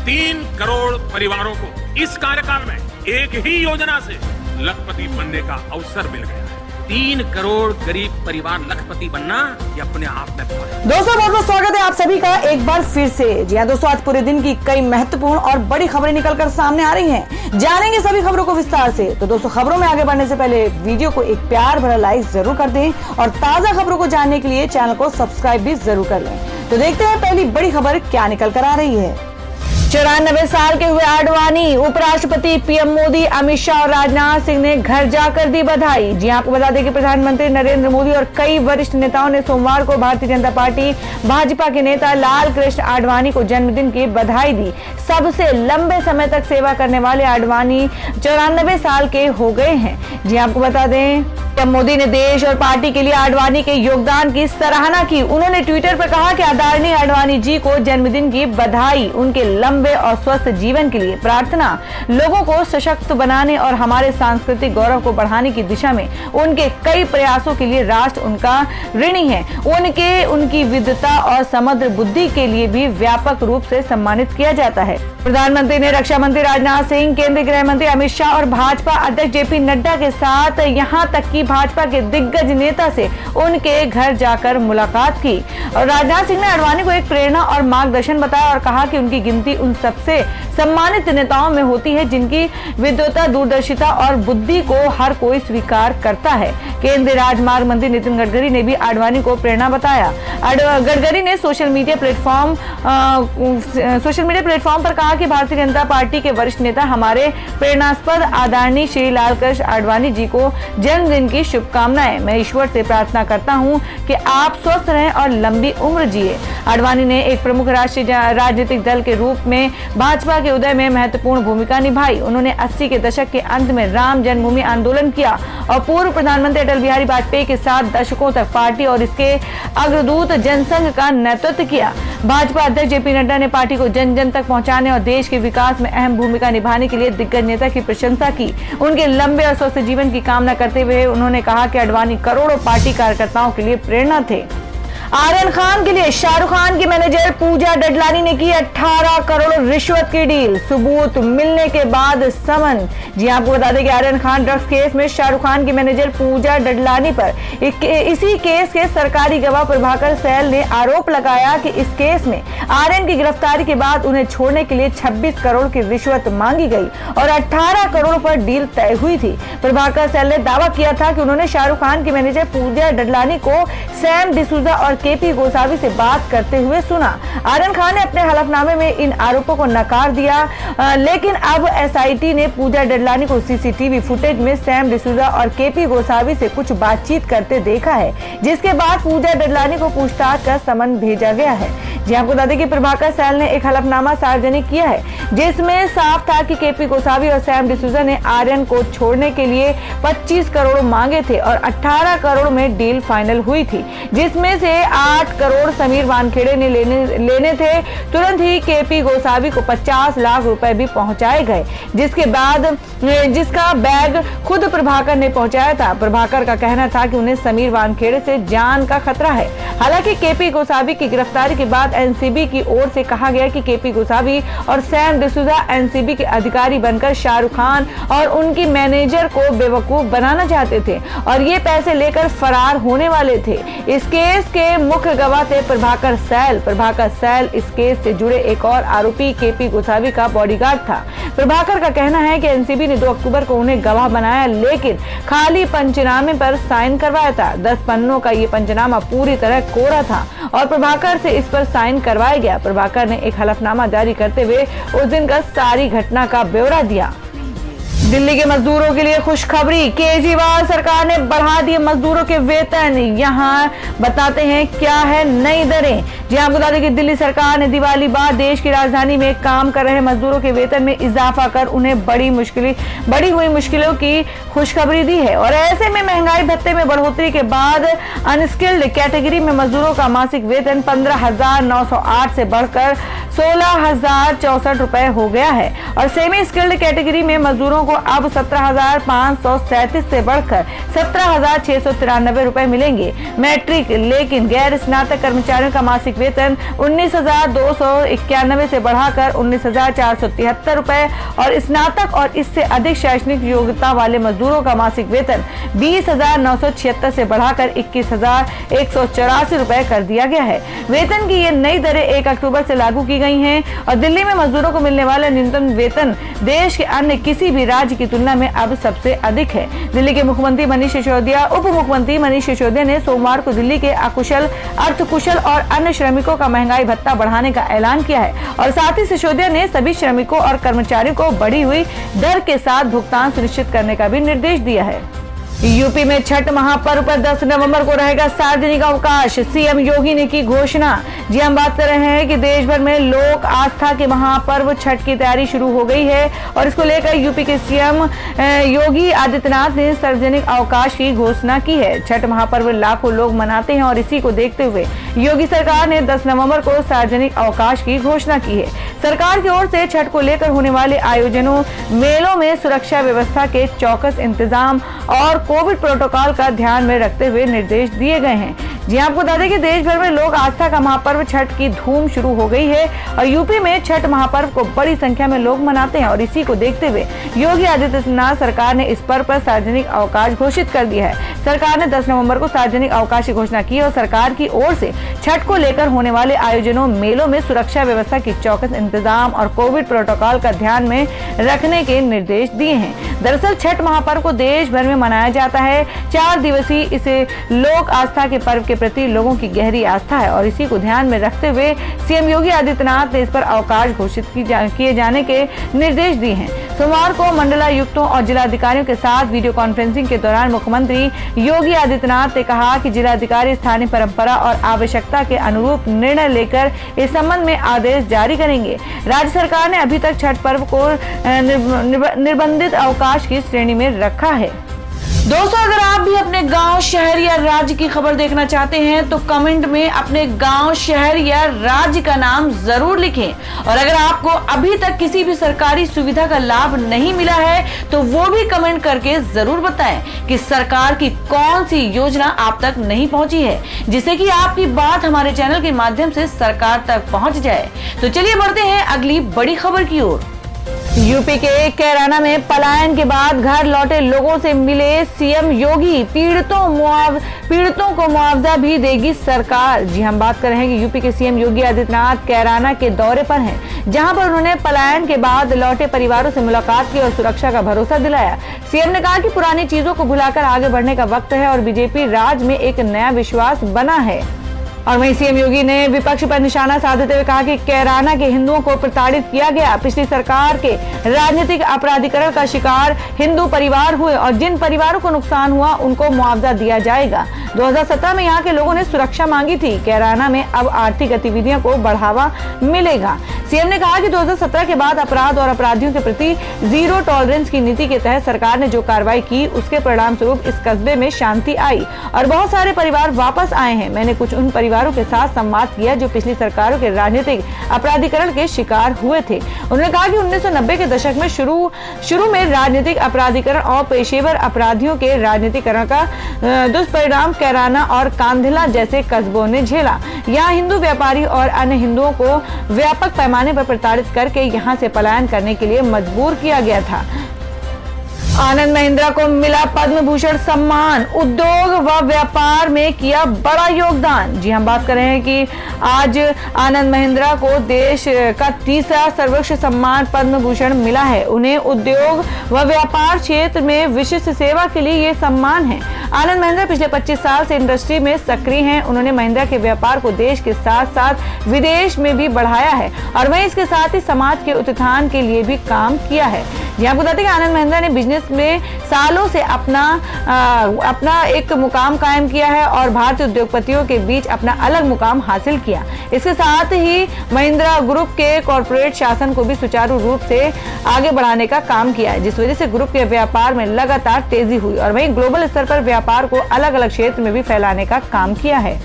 3 करोड़ परिवारों को इस कार्यकाल में एक ही योजना से लखपति बनने का अवसर मिल गया है। 3 करोड़ गरीब परिवार लखपति बनना ये अपने आप में बहुत है। दोस्तों बहुत बहुत स्वागत है आप सभी का एक बार फिर से। जी हाँ दोस्तों, आज पूरे दिन की कई महत्वपूर्ण और बड़ी खबरें निकलकर सामने आ रही हैं। जानेंगे सभी खबरों को विस्तार से। तो दोस्तों खबरों में आगे बढ़ने से पहले वीडियो को एक प्यार भरा लाइक जरूर कर दें और ताजा खबरों को जानने के लिए चैनल को सब्सक्राइब भी जरूर कर लें। तो देखते हैं पहली बड़ी खबर क्या निकल कर आ रही है। 94 साल के हुए आडवाणी, उपराष्ट्रपति पीएम मोदी, अमित शाह और राजनाथ सिंह ने घर जाकर दी बधाई। जी आपको बता दें कि प्रधानमंत्री नरेंद्र मोदी और कई वरिष्ठ नेताओं ने सोमवार को भारतीय जनता पार्टी भाजपा के नेता लाल कृष्ण आडवाणी को जन्मदिन की बधाई दी। सबसे लंबे समय तक सेवा करने वाले आडवाणी 94 साल के हो गए हैं। जी आपको बता दें पीएम मोदी ने देश और पार्टी के लिए आडवाणी के योगदान की सराहना की। उन्होंने ट्विटर पर कहा कि आदरणीय आडवाणी जी को जन्मदिन की बधाई, उनके लंबे और स्वस्थ जीवन के लिए प्रार्थना, लोगों को सशक्त बनाने और हमारे सांस्कृतिक गौरव को बढ़ाने की दिशा में उनके कई प्रयासों के लिए राष्ट्र उनका ऋणी है। उनकी विद्वता और समग्र बुद्धि के लिए भी व्यापक रूप से सम्मानित किया जाता है। प्रधानमंत्री ने रक्षा मंत्री राजनाथ सिंह, केंद्रीय गृह मंत्री अमित शाह और भाजपा अध्यक्ष जेपी नड्डा के साथ यहां तक कि भाजपा के दिग्गज नेता से उनके घर जाकर मुलाकात की। और राजनाथ सिंह ने आडवाणी को एक प्रेरणा और मार्गदर्शन बताया और कहा कि उनकी गिनती उन सबसे सम्मानित नेताओं में होती है जिनकी विद्वता, दूरदर्शिता और बुद्धि को हर कोई स्वीकार करता है। केंद्रीय राजमार्ग मंत्री नितिन गडकरी ने भी आडवाणी को प्रेरणा बताया। गडकरी ने सोशल मीडिया प्लेटफॉर्म पर कहा कि भारतीय जनता पार्टी के वरिष्ठ नेता हमारे प्रेरणास्पद आदरणीय श्री लालकृष्ण आडवाणी जी को जन्मदिन की शुभकामनाएं। मैं ईश्वर से प्रार्थना करता हूं कि आप स्वस्थ रहें और लंबी उम्र जिए। आडवाणी ने एक प्रमुख राष्ट्रीय राजनीतिक दल के रूप में भाजपा के उदय में महत्वपूर्ण भूमिका निभाई। उन्होंने 80 के दशक के अंत में राम जन्मभूमि आंदोलन किया और पूर्व प्रधानमंत्री अटल बिहारी वाजपेयी के साथ दशकों तक पार्टी और इसके अग्रदूत जनसंघ का नेतृत्व किया। भाजपा अध्यक्ष जेपी नड्डा ने पार्टी को जन जन तक पहुंचाने और देश के विकास में अहम भूमिका निभाने के लिए दिग्गज नेता की प्रशंसा की। उनके लंबे और स्वस्थ जीवन की कामना करते हुए उन्होंने कहा कि आडवाणी करोड़ों पार्टी कार्यकर्ताओं के लिए प्रेरणा थे। आर्यन खान के लिए शाहरुख खान की मैनेजर पूजा डडलानी ने की 18 करोड़ रिश्वत की डील, सबूत मिलने के बाद समन। जी आपको बता दें कि आर्यन खान ड्रग्स केस में शाहरुख खान की मैनेजर पूजा डडलानी पर इसी केस के सरकारी गवाह प्रभाकर सैल ने आरोप लगाया कि इस केस में आर्यन की गिरफ्तारी के बाद उन्हें छोड़ने के लिए 26 करोड़ की रिश्वत मांगी गई और 18 करोड़ पर डील तय हुई थी। प्रभाकर सैल ने दावा किया था कि उन्होंने शाहरुख खान की मैनेजर पूजा डडलानी को सैम डिसूजा और केपी गोसावी से बात करते हुए सुना। आर्यन खान ने अपने हलफनामे में इन आरोपों को नकार दिया, लेकिन अब एसआईटी ने पूजा डडलानी को सीसीटीवी फुटेज में सैम डिसूजा और केपी गोसावी से कुछ बातचीत करते देखा है, जिसके बाद पूजा डडलानी को पूछताछ का समन भेजा गया है। जी आपको बता दें कि प्रभाकर सैल ने एक हलफनामा सार्वजनिक किया है जिसमें साफ था कि केपी गोसावी और सैम डिसूजा ने आर्यन को छोड़ने के लिए 25 करोड़ मांगे थे और 18 करोड़ में डील फाइनल हुई थी, जिसमें से 8 करोड़ समीर वानखेड़े ने लेने थे। तुरंत ही केपी गोसावी को 50 लाख रुपए भी पहुंचाए गए, जिसका बैग खुद प्रभाकर ने पहुंचाया था। प्रभाकर का कहना था कि उन्हें समीर वानखेड़े से जान का खतरा है। हालांकि केपी गोसावी की गिरफ्तारी के बाद एनसीबी की ओर से कहा गया कि केपी गोसावी और सैम डिसूजा एनसीबी के अधिकारी बनकर शाहरुख खान और उनकी मैनेजर को बेवकूफ बनाना चाहते थे और ये पैसे लेकर फरार होने वाले थे। इस केस के मुख्य गवाह थे प्रभाकर सैल इस केस से जुड़े एक और आरोपी केपी गोसावी का बॉडीगार्ड था। प्रभाकर का कहना है कि एनसीबी ने 2 अक्टूबर को उन्हें गवाह बनाया, लेकिन खाली पंचनामे पर साइन करवाया था। 10 पन्नों का ये पंचनामा पूरी तरह कोरा था और प्रभाकर से इस पर साइन करवाया गया। प्रभाकर ने एक हलफनामा जारी करते हुए उस दिन का सारी घटना का ब्यौरा दिया। दिल्ली के मजदूरों के लिए खुशखबरी, केजरीवाल सरकार ने बढ़ा दिए मजदूरों के वेतन। यहाँ बताते हैं क्या है नई दरें। जी आपको बता दें कि दिल्ली सरकार ने दिवाली बाद देश की राजधानी में काम कर रहे मजदूरों के वेतन में इजाफा कर उन्हें बढ़ी हुई मुश्किलों की खुशखबरी दी है। और ऐसे में महंगाई भत्ते में बढ़ोतरी के बाद अनस्किल्ड कैटेगरी में मजदूरों का मासिक वेतन 15,908 से बढ़कर 16,064 रुपए हो गया है और सेमी स्किल्ड कैटेगरी में मजदूरों को अब 17,537 से बढ़कर 17,693 रुपए मिलेंगे मैट्रिक लेकिन गैर स्नातक कर्मचारियों का मासिक वेतन 19,291 से बढ़ाकर 19,473 रुपए और स्नातक और इससे अधिक शैक्षणिक योग्यता वाले मजदूरों का मासिक वेतन 20,976 से बढ़ाकर 21,184 रुपए कर दिया गया है। वेतन की ये नई दरें 1 अक्टूबर से लागू की गई हैं और दिल्ली में मजदूरों को मिलने वाला न्यूनतम वेतन देश के अन्य किसी भी राज्य की तुलना में अब सबसे अधिक है। दिल्ली के मुख्यमंत्री मनीष सिसोदिया, उप मुख्यमंत्री मनीष सिसोदिया ने सोमवार को दिल्ली के अकुशल, अर्धकुशल और अन्य श्रमिकों का महंगाई भत्ता बढ़ाने का ऐलान किया है और साथ ही सिसोदिया ने सभी श्रमिकों और कर्मचारियों को बढ़ी हुई दर के साथ भुगतान सुनिश्चित करने का भी निर्देश दिया है। यूपी में छठ महापर्व पर 10 नवंबर को रहेगा सार्वजनिक अवकाश, सीएम योगी ने की घोषणा। जी हम बात कर रहे हैं कि देश भर में लोक आस्था के महापर्व छठ की तैयारी शुरू हो गई है और इसको लेकर यूपी के सीएम योगी आदित्यनाथ ने सार्वजनिक अवकाश की घोषणा की है। छठ महापर्व लाखों लोग मनाते हैं और इसी को देखते हुए योगी सरकार ने 10 नवंबर को सार्वजनिक अवकाश की घोषणा की है। सरकार की ओर से छठ को लेकर होने वाले आयोजनों, मेलों में सुरक्षा व्यवस्था के चौकस इंतजाम और कोविड प्रोटोकॉल का ध्यान में रखते हुए निर्देश दिए गए हैं। जी आपको बता दें कि देश भर में लोक आस्था का महापर्व छठ की धूम शुरू हो गई है और यूपी में छठ महापर्व को बड़ी संख्या में लोग मनाते हैं और इसी को देखते हुए योगी आदित्यनाथ सरकार ने इस पर्व पर सार्वजनिक अवकाश घोषित कर दिया है। सरकार ने 10 नवंबर को सार्वजनिक अवकाश की घोषणा की और सरकार की ओर से छठ को लेकर होने वाले आयोजनों, मेलों में सुरक्षा व्यवस्था की चौकस इंतजाम और कोविड प्रोटोकॉल का ध्यान में रखने के निर्देश दिए हैं। दरअसल छठ महापर्व को देश भर में मनाया जाता है। 4 दिवसीय इसे लोक आस्था के पर्व के प्रति लोगों की गहरी आस्था है और इसी को ध्यान में रखते हुए सीएम योगी आदित्यनाथ ने इस पर अवकाश घोषित किए जाने के निर्देश दिए हैं। सोमवार को मंडलायुक्तों और जिलाधिकारियों के साथ वीडियो कॉन्फ्रेंसिंग के दौरान मुख्यमंत्री योगी आदित्यनाथ ने कहा कि जिलाधिकारी स्थानीय परंपरा और आवश्यकता के अनुरूप निर्णय लेकर इस संबंध में आदेश जारी करेंगे। राज्य सरकार ने अभी तक छठ पर्व को निर्बंधित अवकाश की श्रेणी में रखा है। दोस्तों अगर आप भी अपने गांव, शहर या राज्य की खबर देखना चाहते हैं तो कमेंट में अपने गांव, शहर या राज्य का नाम जरूर लिखें और अगर आपको अभी तक किसी भी सरकारी सुविधा का लाभ नहीं मिला है तो वो भी कमेंट करके जरूर बताएं कि सरकार की कौन सी योजना आप तक नहीं पहुंची है, जिससे कि आपकी बात हमारे चैनल के माध्यम से सरकार तक पहुंच जाए। तो चलिए बढ़ते हैं अगली बड़ी खबर की ओर। यूपी के कैराना में पलायन के बाद घर लौटे लोगों से मिले सीएम योगी, पीड़ितों को मुआवजा भी देगी सरकार। जी हम बात कर रहे हैं कि यूपी के सीएम योगी आदित्यनाथ कैराना के दौरे पर हैं, जहां पर उन्होंने पलायन के बाद लौटे परिवारों से मुलाकात की और सुरक्षा का भरोसा दिलाया। सीएम ने कहा कि पुरानी चीजों को भुलाकर आगे बढ़ने का वक्त है और बीजेपी राज में एक नया विश्वास बना है। और वहीं सीएम योगी ने विपक्ष पर निशाना साधते हुए कहा कि कैराना के हिंदुओं को प्रताड़ित किया गया। पिछली सरकार के राजनीतिक अपराधीकरण का शिकार हिंदू परिवार हुए और जिन परिवारों को नुकसान हुआ उनको मुआवजा दिया जाएगा। 2017 में यहाँ के लोगों ने सुरक्षा मांगी थी। कैराना में अब आर्थिक गतिविधियों को बढ़ावा मिलेगा। सीएम ने कहा कि 2017 के बाद अपराध और अपराधियों के प्रति जीरो टॉलरेंस की नीति के तहत सरकार ने जो कार्रवाई की उसके परिणाम स्वरूप इस कस्बे में शांति आई और बहुत सारे परिवार वापस आए हैं। मैंने कुछ उन परिवारों के साथ संवाद किया जो पिछली सरकारों के राजनीतिक अपराधीकरण के शिकार हुए थे। उन्होंने कहा कि 1990 के दशक में शुरू में राजनीतिक अपराधीकरण और पेशेवर अपराधियों के राजनीतिकरण का दुष्परिणाम कैराना और कांधला जैसे कस्बों ने झेला। यहाँ हिंदू व्यापारी और अन्य हिंदुओं को व्यापक पैमाने पर प्रताड़ित करके यहाँ से पलायन करने के लिए मजबूर किया गया था। आनंद महिंद्रा को मिला पद्म भूषण सम्मान, उद्योग व व्यापार में किया बड़ा योगदान। जी हम बात कर रहे हैं कि आज आनंद महिंद्रा को देश का तीसरा सर्वोच्च सम्मान पद्म भूषण मिला है। उन्हें उद्योग व व्यापार क्षेत्र में विशिष्ट सेवा के लिए ये सम्मान है। आनंद महिंद्रा पिछले 25 साल से इंडस्ट्री में सक्रिय हैं। उन्होंने महिंद्रा के व्यापार को देश के साथ साथ विदेश में भी बढ़ाया है और वहीं इसके साथ ही समाज के उत्थान के लिए भी काम किया है। यहाँ बताते हैं कि आनंद महिंद्रा ने बिजनेस में सालों से अपना एक मुकाम कायम किया है और भारतीय उद्योगपतियों के बीच अपना अलग मुकाम हासिल किया। इसके साथ ही महिंद्रा ग्रुप के कॉर्पोरेट शासन को भी सुचारू रूप से आगे बढ़ाने का काम किया है, जिस वजह से ग्रुप के व्यापार में लगातार तेजी हुई और वहीं ग्लोबल स्तर पर व्यापार को अलग अलग क्षेत्र में भी फैलाने का काम किया है।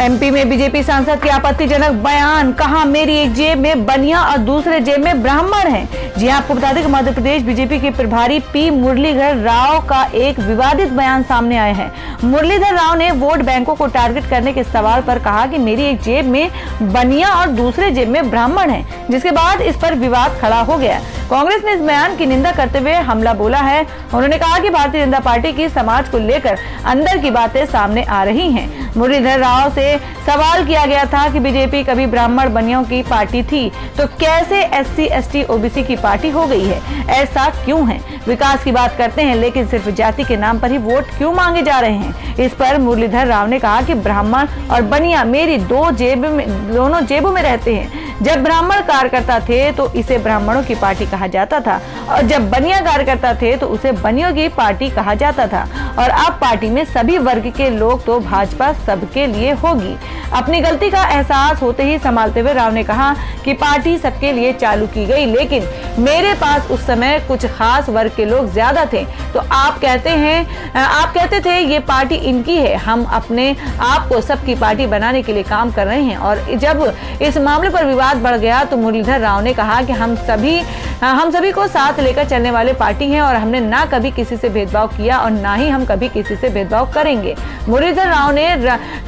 एमपी में बीजेपी सांसद की आपत्तिजनक बयान, कहा मेरी एक जेब में बनिया और दूसरे जेब में ब्राह्मण हैं। जी आपको बता दें कि मध्य प्रदेश बीजेपी के प्रभारी पी मुरलीधर राव का एक विवादित बयान सामने आया है। मुरलीधर राव ने वोट बैंकों को टारगेट करने के सवाल पर कहा कि मेरी एक जेब में बनिया और दूसरे जेब में ब्राह्मण है, जिसके बाद इस पर विवाद खड़ा हो गया। कांग्रेस ने इस बयान की निंदा करते हुए हमला बोला है। उन्होंने कहा कि भारतीय जनता पार्टी की समाज को लेकर अंदर की बातें सामने आ रही हैं। मुरलीधर राव से सवाल किया गया था कि बीजेपी कभी ब्राह्मण बनियों की पार्टी थी तो कैसे एससी एसटी ओबीसी की पार्टी हो गई है, ऐसा क्यों है? विकास की बात करते हैं लेकिन सिर्फ जाति के नाम पर ही वोट क्यों मांगे जा रहे हैं? इस पर मुरलीधर राव ने कहा कि ब्राह्मण और बनिया मेरी दोनों जेबों में रहते हैं। जब ब्राह्मण कार्यकर्ता थे तो इसे ब्राह्मणों की पार्टी कहा जाता था और जब बनिया कार्यकर्ता थे तो उसे बनियों की पार्टी कहा जाता था और अब पार्टी में सभी वर्ग के लोग तो भाजपा सबके लिए होगी। अपनी गलती का एहसास होते ही संभालते हुए राव ने कहा कि पार्टी सबके लिए चालू की गई, लेकिन मेरे पास उस समय कुछ खास वर्ग के लोग ज्यादा थे तो आप कहते थे ये पार्टी इनकी है। हम अपने आप को सबकी पार्टी बनाने के लिए काम कर रहे हैं और जब इस मामले पर विवाद बढ़ गया तो मुरलीधर राव ने कहा कि हम सभी को साथ लेकर चलने वाले पार्टी हैं और हमने ना कभी किसी से भेदभाव किया और ना ही हम कभी किसी से भेदभाव करेंगे। मुरलीधर राव ने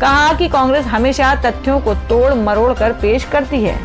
कहा कि कांग्रेस हमेशा तथ्यों को तोड़ मरोड़ कर पेश करती है।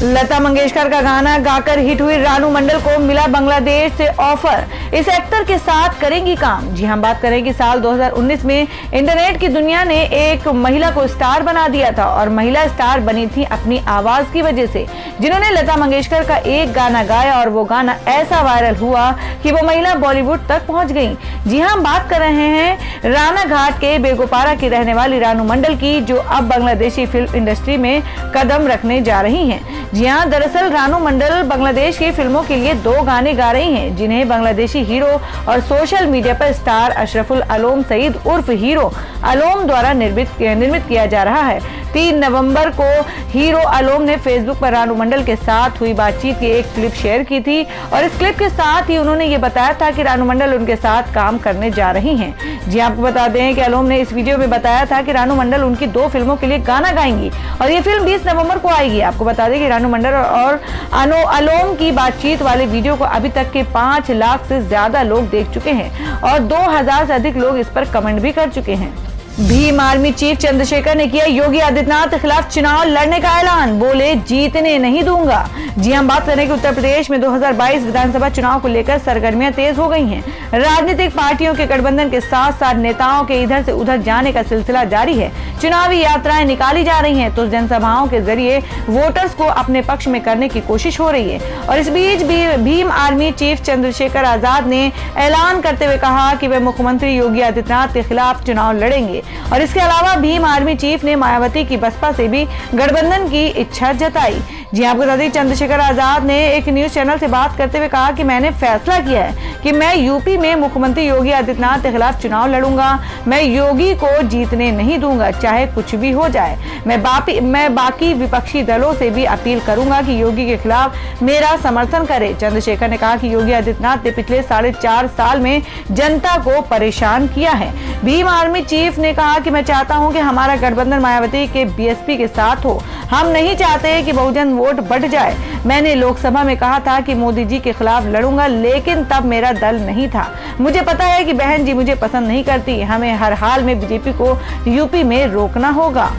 लता मंगेशकर का गाना गाकर हिट हुई रानू मंडल को मिला बांग्लादेश से ऑफर, इस एक्टर के साथ करेंगी काम। जी हम बात करें कि साल 2019 में इंटरनेट की दुनिया ने एक महिला को स्टार बना दिया था और महिला स्टार बनी थी अपनी आवाज की वजह से, जिन्होंने लता मंगेशकर का एक गाना गाया और वो गाना ऐसा वायरल हुआ कि वो महिला बॉलीवुड तक पहुंच गई। जी हम बात कर रहे हैं राना घाट के बेगोपारा की रहने वाली रानू मंडल की, जो अब बांग्लादेशी फिल्म इंडस्ट्री में कदम रखने जा रही हैं। जी हाँ, दरअसल रानू मंडल बांग्लादेश की फिल्मों के लिए 2 गाने गा रही हैं, जिन्हें बांग्लादेशी हीरो और सोशल मीडिया पर स्टार अशरफुल अलोम सईद उर्फ हीरो अलोम द्वारा निर्मित किया जा रहा है। 3 नवंबर को हीरो अलोम ने फेसबुक पर रानू मंडल के साथ हुई बातचीत की एक क्लिप शेयर की थी और इस क्लिप के साथ ही उन्होंने ये बताया था कि रानू मंडल उनके साथ काम करने जा रही हैं। जी आपको बता दें कि अलोम ने इस वीडियो में बताया था कि रानू मंडल उनकी 2 फिल्मों के लिए गाना गाएंगी और ये फिल्म 20 नवंबर को आएगी। आपको बता दें कि रानू मंडल और अलोम की बातचीत वाले वीडियो को अभी तक के 5 लाख से ज्यादा लोग देख चुके हैं और 2000 से अधिक लोग इस पर कमेंट भी कर चुके हैं। भीम आर्मी चीफ चंद्रशेखर ने किया योगी आदित्यनाथ के खिलाफ चुनाव लड़ने का ऐलान, बोले जीतने नहीं दूंगा। जी हम बात करें कि उत्तर प्रदेश में 2022 विधानसभा चुनाव को लेकर सरगर्मियां तेज हो गई हैं। राजनीतिक पार्टियों के गठबंधन के साथ साथ नेताओं के इधर से उधर जाने का सिलसिला जारी है। चुनावी यात्राएं निकाली जा रही हैं तो जनसभाओं के जरिए वोटर्स को अपने पक्ष में करने की कोशिश हो रही है और इस बीच भीम आर्मी चीफ चंद्रशेखर आजाद ने ऐलान करते हुए कहा कि वे मुख्यमंत्री योगी आदित्यनाथ के खिलाफ चुनाव लड़ेंगे और इसके अलावा भीम आर्मी चीफ ने मायावती की बसपा से भी गठबंधन की इच्छा जताई। जी आपको बता दें चंद्रशेखर आजाद ने एक न्यूज चैनल से बात करते हुए कहा कि मैंने फैसला किया है कि मैं यूपी में मुख्यमंत्री योगी आदित्यनाथ के खिलाफ चुनाव लड़ूंगा। मैं योगी को जीतने नहीं दूंगा, चाहे कुछ भी हो जाए। मैं बाकी विपक्षी दलों से भी अपील करूंगा कि योगी के खिलाफ मेरा समर्थन करे। चंद्रशेखर ने कहा कि योगी आदित्यनाथ ने पिछले 4.5 साल में जनता को परेशान किया है। भीम आर्मी चीफ ने कहा कि मैं चाहता हूं कि हमारा गठबंधन मायावती के बीएसपी के साथ हो। हम नहीं चाहते कि बहुजन वोट बढ़ जाए। मैंने लोकसभा में कहा था कि मोदी जी के खिलाफ लड़ूंगा, लेकिन तब मेरा दल नहीं था। मुझे पता है कि बहन जी मुझे पसंद नहीं करती। हमें हर हाल में बीजेपी को यूपी में रोकना होगा।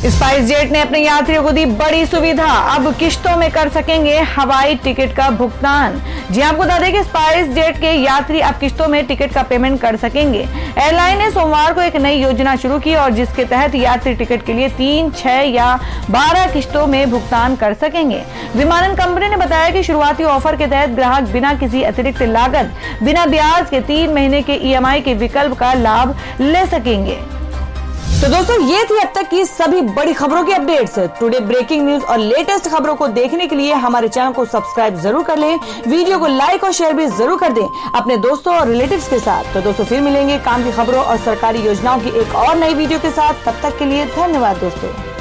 स्पाइस जेट ने अपने यात्रियों को दी बड़ी सुविधा, अब किश्तों में कर सकेंगे हवाई टिकट का भुगतान। जी आपको बता दें कि स्पाइस जेट के यात्री अब किश्तों में टिकट का पेमेंट कर सकेंगे। एयरलाइन ने सोमवार को एक नई योजना शुरू की और जिसके तहत यात्री टिकट के लिए 3, 6 या 12 किश्तों में भुगतान कर सकेंगे। विमानन कंपनी ने बताया कि शुरुआती ऑफर के तहत ग्राहक बिना किसी अतिरिक्त लागत, बिना ब्याज के 3 महीने के EMI के विकल्प का लाभ ले सकेंगे। तो दोस्तों ये थी अब तक की सभी बड़ी खबरों की अपडेट्स। टुडे ब्रेकिंग न्यूज और लेटेस्ट खबरों को देखने के लिए हमारे चैनल को सब्सक्राइब जरूर कर लें, वीडियो को लाइक और शेयर भी जरूर कर दें अपने दोस्तों और रिलेटिव्स के साथ। तो दोस्तों फिर मिलेंगे काम की खबरों और सरकारी योजनाओं की एक और नई वीडियो के साथ। तब तक के लिए धन्यवाद दोस्तों।